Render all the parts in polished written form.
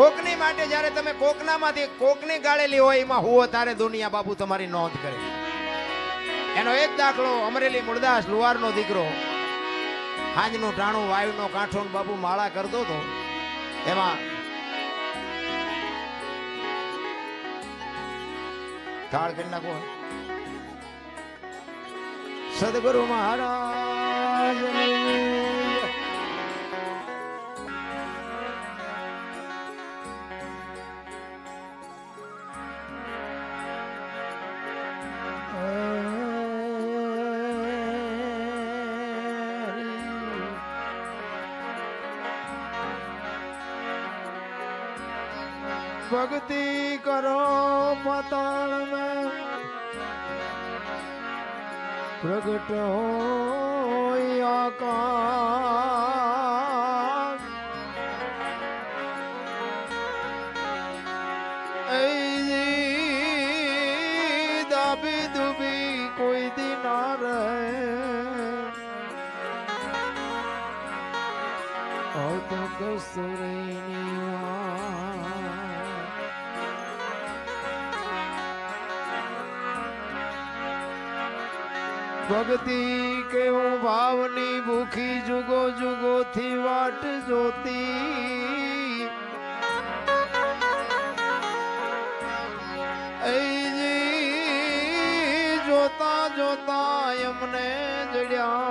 કોકની માટે જ્યારે તમે કોકનામાંથી કોકની ગાળેલી હોય એમાં હુઓ તારે દુનિયા બાપુ તમારી નોંધ કરે. એનો એક દાખલો અમરેલી મૂળદાસ લુહારનો દીકરો હાંજનું ટાણું વાયુનો કાંઠો બાપુ માળા કરતો હતો. એમાં થાળ કરી નાખો. સદગુરુ મહારાજ भक्ति करो पताल में प्रगट हो आकाश दाबी दुबी कोई दी ना रहे और तो कसूरी ભક્તિ કેવું ભાવની ભૂખી જુગો જુગો થી વાટ જોતી જોતા જોતા એમને જડ્યા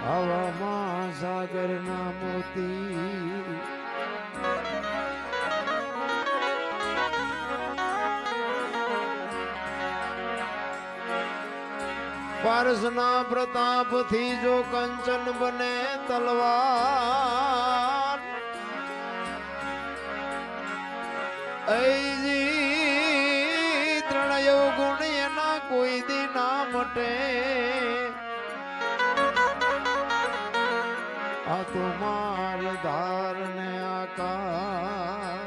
હવામાં સાગર ના મોતી પારસના પ્રતાપ થી જો કંચન બને તલવાર ત્રણયો ગુણ એના કોઈ દી ના મટે આ તો માર ધાર ને આકાર.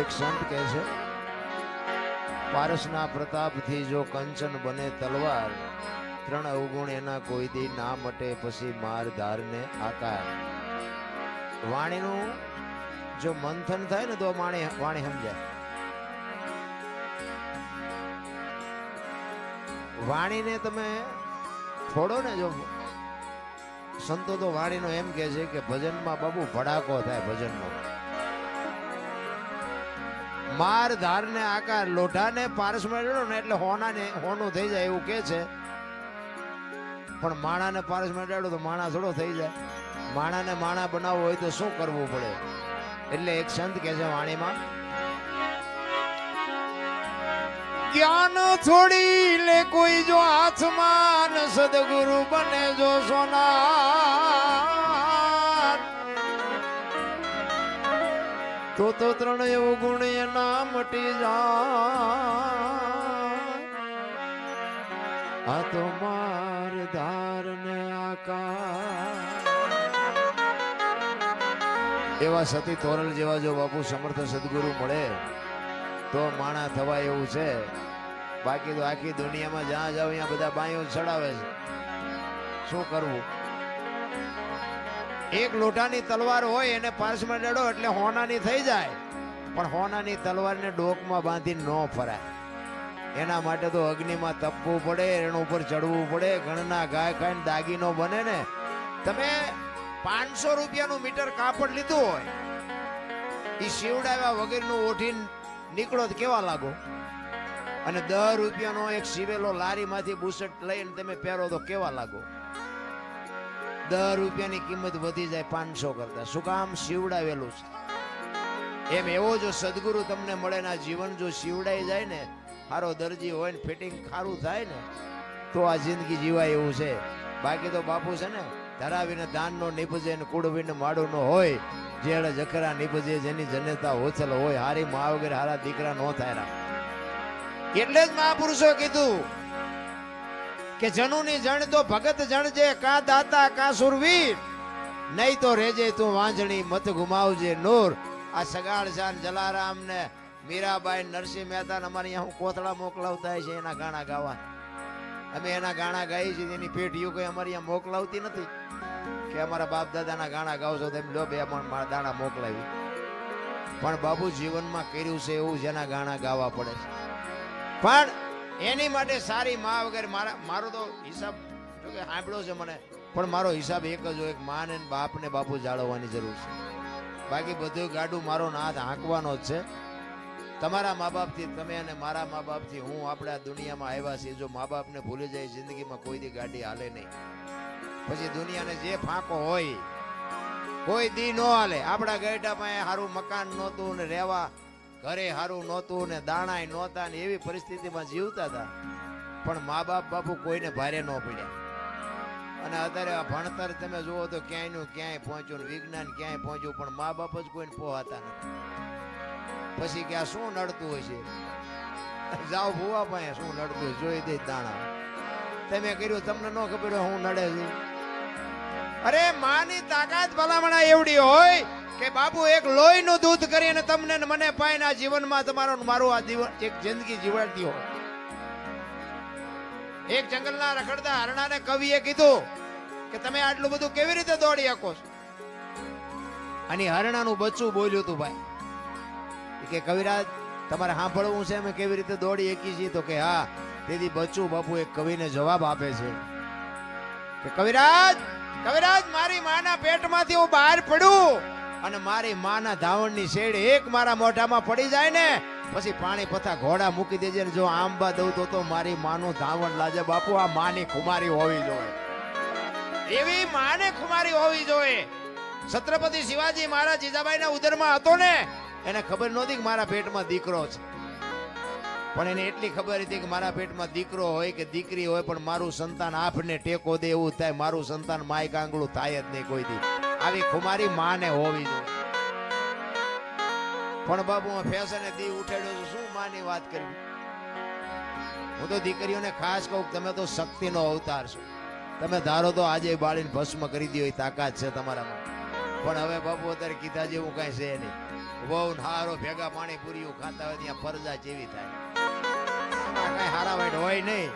એક સંત કહે છે પારસના પ્રતાપથી જો કંચન બને તલવાર ત્રણ અવગુણ એના કોઈ દી ના મટે પછી માર ધારને આકાર. વાણીનું જો મંથન થાય ને તો વાણી સમજાય. વાણીને તમે ફોડો ને જો સંતો તો વાણીનો એમ કે છે કે ભજનમાં બાબુ ભડાકો થાય ભજનનો. માર ધાર ને આકાર લોઢાને પારસમાં જોડો ને એટલે હોનું થઈ જાય એવું કે છે. પણ માણાને પારસમાં જોડો તો માણા થોડો થઈ જાય. માણાને માણા બનાવવો હોય તો શું કરવું પડે? એટલે એક સંત કે છે વાણીમાં જ્ઞાન છોડી લે કોઈ જો હાથમાં સદગુરુ બને જો સોના તો ત્રણ એવું ગુણ એના મટી જાય આ તો માર ધાર ને આકાર. એવા સતી તોરલ જેવા જો બાપુ સમર્થ સદગુરુ મળે તો માણા થવાય એવું છે. બાકી તો આખી દુનિયામાં જ્યાં જાવ ત્યાં બધા બાયો ચડાવે છે. શું કરવું? એક લોટાની તલવાર હોય એને પારસમાં ડડો એટલે હોનાની થઈ જાય. પણ હોનાની તલવારને ડોકમાં બાંધી ન ફરાય. એના માટે તો અગ્નિમાં તપવું પડે, એના ઉપર ચડવું પડે. ઘણના ગાય ખાઈને દાગીનો બને ને. તમે 500 રૂપિયાનું મીટર કાપડ લીધું હોય એ શિવડાવ્યા વગરનું ઓઢીને નીકળો તો કેવા લાગો? અને 10 રૂપિયાનો એક સીવેલો લારીમાંથી બુશર્ટ લઈને તમે પહેરો તો કેવા લાગો? 10 રૂપિયાની કિંમત વધી જાય 500 કરતા. શું કામ? શિવડાવેલું છે. એમ એવો જો સદગુરુ તમને મળે ને જીવન જો શિવડાઈ જાય ને, સારો દરજી હોય ને ફિટિંગ ખારું થાય ને તો આ જિંદગી જીવાય એવું છે. બાકી તો બાપુ છે ને ધરાવીને દાન નો નિપજે ને કુડવીને માડું નો હોય. જેડે જખરા નિપજે જેની જનેતા હોચલ હોય. હારી મા વગેરે હારા દીકરા નો થાય. એટલે જ મહાપુરુષો કીધું કે જનુની જણ તો ભગત જણજે, કા દાતા કા સુરવીર, નહીં તો રેજે તું વાંજણી મત ગુમાવજે નૂર. આ સગાળ શાન જલારામ ને મીરાબાઈ નરસિંહ મહેતા અમારે અહીંયા કોથળા મોકલાવતા છે એના ગાણા ગાવા. અમે એના ગાણા ગાઈએ છીએ, એની પેઢીઓ કઈ અમારી અહીંયા મોકલાવતી નથી કે અમારા બાપ દાદાના ગાણા ગાવ છો તેમ લો 2 મણ મારા દાણા મોકલાવી. પણ બાપુ જીવનમાં કર્યું છે એવું જેના ગાણા ગાવા પડે છે. પણ એની માટે સારી માં વગર મારો તો હિસાબ જો કે સાંભળ્યો છે મને, પણ મારો હિસાબ એક જ હોય, મા ને બાપ ને બાપુ જાળવવાની જરૂર છે. બાકી બધું ગાડું મારો નાથ હાંકવાનો જ છે. તમારા મા બાપથી તમે અને મારા મા બાપથી હું આપણે આ દુનિયામાં આવ્યા છીએ. જો મા બાપને ભૂલી જાય જિંદગીમાં કોઈ દી ગાડી હાલે નહીં. પછી દુનિયાને જે ફાંકો હોય કોઈ દી નો હાલે. આપણા ગઈઢા પાસે સારું મકાન નહોતું ને રહેવા ઘરે સારું નહોતું ને દાણાય નહોતા ને એવી પરિસ્થિતિમાં જીવતા હતા, પણ મા બાપ બાપુ કોઈને ભારે ન પડ્યા. અને અત્યારે આ ભણતર તમે જુઓ તો ક્યાંયનું ક્યાંય પહોંચ્યું, વિજ્ઞાન ક્યાંય પહોંચ્યું, પણ મા બાપ જ કોઈને પહોંચતા નથી. પછી કે આ શું નડતું હોય છે, જાઓ ભૂવા પાસે શું નડતું હોય જોઈ દે દાણા. તમે કર્યું તમને ન ખબર હોય હું નડે છે. અરે માની તાકાત ભલામણા એવડી હોય કે બાપુ એક લોહીનું દૂધ કરીને તમને ને મને પાઈને આ જીવનમાં તમારો મારું આ જીવન એક જિંદગી જીવાડતી હોય. એક જંગલના રખડતા હરણાને કવિએ કીધું કે તમે આટલું બધું કેવી રીતે દોડી શકો છો? અને હરણાનું બચ્ચું બોલ્યું હતું ભાઈ કે કવિરાજ તમારે સાંભળવું છે અમે કેવી રીતે દોડી શકી છીએ? તો કે હા. તેથી બચ્ચું બાપુ એક કવિને જવાબ આપે છે કે કવિરાજ કવિરાજ મારી માના પેટમાંથી હું બહાર પડું અને મારી માના ધાવણની શેડ એક મારા મોઢામાં પડી જાય ને પછી પાણી પથા ઘોડા મૂકી દેજે ને જો આંબા દઉં તો મારી માનું ધાવણ લાજે. બાપુ આ માની ખુમારી હોવી જોઈએ, એવી માને ખુમારી હોવી જોઈએ. છત્રપતિ શિવાજી મહારાજ જીજાબાઈના ઉદરમાં હતો ને, એને ખબર નહોતી કે મારા પેટમાં દીકરો છે, પણ એને એટલી ખબર હતી કે મારા પેટમાં દીકરો હોય કે દીકરી હોય પણ મારું સંતાન આપને ટેકો દે એવું થાય, મારું સંતાન માય કાંગળું થાય જ નહીં કોઈ દી. આવી ખુમારી માને હોવી જોઈએ. પણ બાબુ ફેશને દી ઉઠાડ્યો છું, શું માની વાત કરવી? હું તો દીકરીઓને ખાસ કહું તમે તો શક્તિનો અવતાર છો. તમે ધારો તો આજે બાળીને ભસ્મ કરી દો એ તાકાત છે તમારામાં. પણ હવે બાબુ અત્યારે કીધા જેવું કઈ છે નહીં. બહુ હારો ભેગા પાણી પૂરીઓ ખાતા હોય ત્યાં ફરજા જેવી થાય. કઈ હારા વાઈટ હોય નહીં.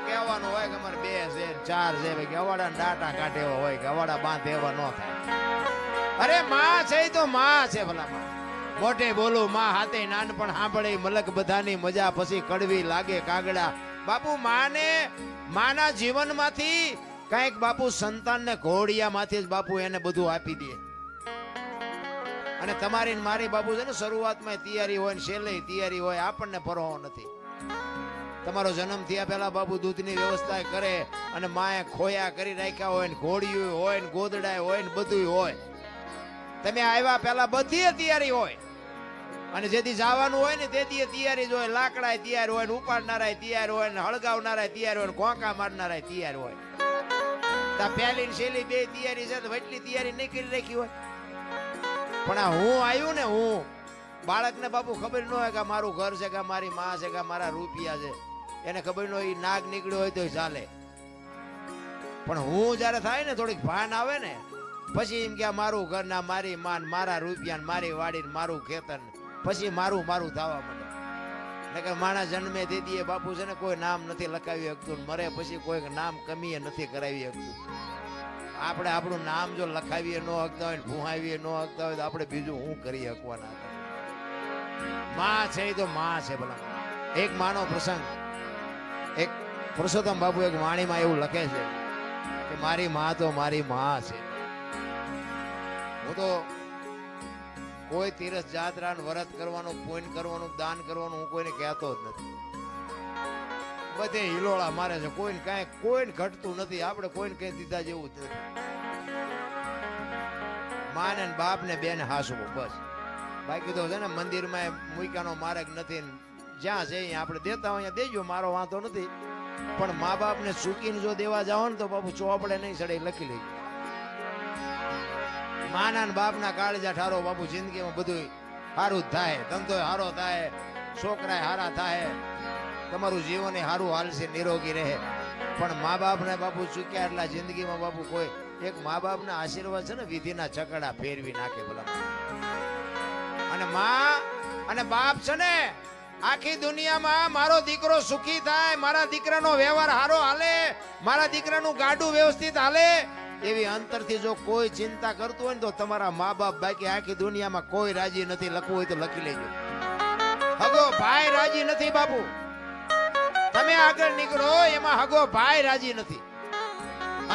કહેવાનું હોય કે અમારે 2 છે 4 છે, ભાઈ ગવાડા ડાટા કાઢે એવો હોય, ગવાડા બાંધે એવા ન થાય. અરે માં છે તો માં છે ભલા. મોઢે બોલું માં હાથે નાનપણ સાંભળે મલક બધાની મજા પછી કડવી લાગે કાગડા. બાપુ માના જીવનમાંથી કઈક બાપુ સંતાનને ઘોડિયામાંથી જ બાપુ એને બધું આપી દે. અને તમારી મારી બાપુ છે ને શરૂઆતમાં તૈયારી હોય ને છેલ્લે તૈયારી હોય, આપણને પરવાહ નથી. તમારો જન્મ થયા પહેલા બાપુ દૂધની વ્યવસ્થા કરે અને માએ ખોયા કરી રાખ્યા હોય ને ઘોડિયું હોય ને ગોદડાય હોય ને બધું હોય. તમે આવ્યા પહેલા બધી તૈયારી હોય અને જેથી જવાનું હોય ને તેથી તૈયારી જ હોય. લાકડા તૈયાર હોય ને ઉપાડનારા તૈયાર હોય ને હળગાવનારા તૈયાર હોય ને કોંકા મારનારા તૈયાર હોય. પહેલી છેલ્લી 2 તૈયારી છે તો એટલી તૈયારી નહીં કરી રાખી હોય. પણ આ હું આવ્યું ને, હું બાળકને બાપુ ખબર ન હોય કે મારું ઘર છે કે મારી માં છે કે મારા રૂપિયા છે, એને ખબર ન હોય નાગ નીકળ્યો હોય તો ચાલે. પણ હું જયારે થાય ને થોડીક ભાન આવે ને પછી એમ કે મારું ઘર ના મારી માન મારા રૂપિયા મારી વાડી મારું ખેતર પછી મારું થવા માંડે. એટલે માણા જન્મે દીદી બાપુ છે ને કોઈ નામ નથી લખાવી શકતું, મરે પછી કોઈ નામ કમીએ નથી કરાવી શકતું. આપણે આપણું નામ જો લખાવીએ ન હકતા હોય ભૂહાવીએ ન હકતા હોય તો આપણે બીજું શું કરી શકવાના? માં છે તો માં છે ભલા. એક માનો પ્રસંગ, એક પુરુષોત્તમ બાપુ એક વાણીમાં એવું લખે છે કે મારી માં તો મારી માં છે. હું તો કોઈ તીરથ જાત્રા વ્રત કરવાનું પુણ્ય કરવાનું દાન કરવાનું હું કોઈને કહેતો જ નથી. બધે હિલોળા મારે છે, કોઈને કાંઈ કોઈને ઘટતું નથી. આપણે કોઈને કઈ દીધા જેવું જ નથી. માને બાપ ને બેને હાસવું બસ. બાકી તો છે ને મંદિરમાં મૂક્યાનો માર્ગ નથી. જ્યાં છે અહીંયા આપણે દેતા હોય દેજો, મારો વાંધો નથી. પણ મા બાપ ને ચૂકીને જો દેવા જાઓ ને તો બાપુ ચોપડે નહીં ચડે લખી લેજો. માના બાપના કાળજા ઠારો બાપુ જિંદગીમાં બધું સારું જ થાય, ધંધો સારો થાય, છોકરા સારા થાય, તમારું જીવન સારું હાલશે, નિરોગી રહે. પણ મા બાપ ને બાપુ ચૂક્યા એટલા જિંદગીમાં બાપુ કોઈ એક મા બાપ ના આશીર્વાદ છે ને વિધિના ચકડા ફેરવી નાખે ભલા. અને મા અને બાપ છે ને આખી દુનિયામાં મારો દીકરો સુખી થાય, મારા દીકરાનો વ્યવહાર સારો હાલે, મારા દીકરાનું ગાડું વ્યવસ્થિત હાલે, એવી અંતરથી જો કોઈ ચિંતા કરતું હોય ને તો તમારા મા બાપ બાકી આખી દુનિયામાં કોઈ રાજી નથી. લખવું હોય તો લખી લેજો. હગો ભાઈ રાજી નથી બાપુ. તમે આગળ નીકળો એમાં હગો ભાઈ રાજી નથી.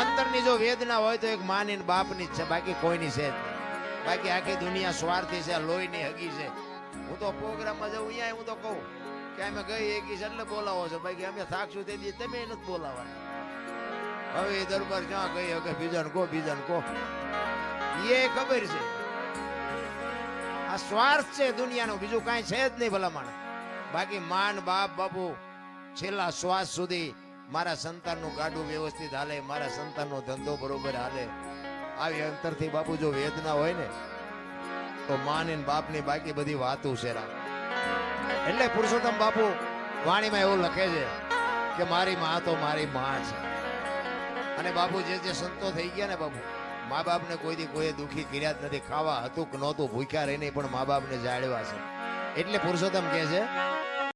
અંતરની જો વેદના હોય તો એક માની ને બાપની જ છે, બાકી કોઈની છે જ નહીં. બાકી આખી દુનિયા સ્વાર્થી છે, લોહીની હગી છે. હું તો પ્રોગ્રામમાં જાઉં અહીંયા હું તો કહું કે અમે ગઈ એકી છે એટલે બોલાવો છો, બાકી અમે થાકશું તે દી તમે નથી બોલાવવાના. હવે એ દરબાર ક્યાં ગઈ હવે બીજાને કહો, બીજાને કહો, એ ખબર છે. આ સ્વાર્થ છે દુનિયાનો, બીજું કાંઈ છે જ નહીં ભલામણ. બાકી માન બાપ બાપુ છેલ્લા શ્વાસ સુધી મારા સંતાનનું ગાડું વ્યવસ્થિત હાલે, મારા સંતાનનો ધંધો બરોબર હાલે, આવી અંતરથી બાપુ જો વેદના હોય ને તો માની ને બાપની બાકી બધી વાતું છે. એટલે પુરુષોત્તમ બાપુ વાણીમાં એવું લખે છે કે મારી માં તો મારી માં છે. અને બાપુ જે સંતો થઈ ગયા ને બાપુ, મા બાપને કોઈ દુખી કર્યા જ નથી. ખાવા હતું કે નહોતું, ભૂખ્યા રહીને પણ મા બાપને જાળવા છે. એટલે પુરુષોત્તમ કહે છે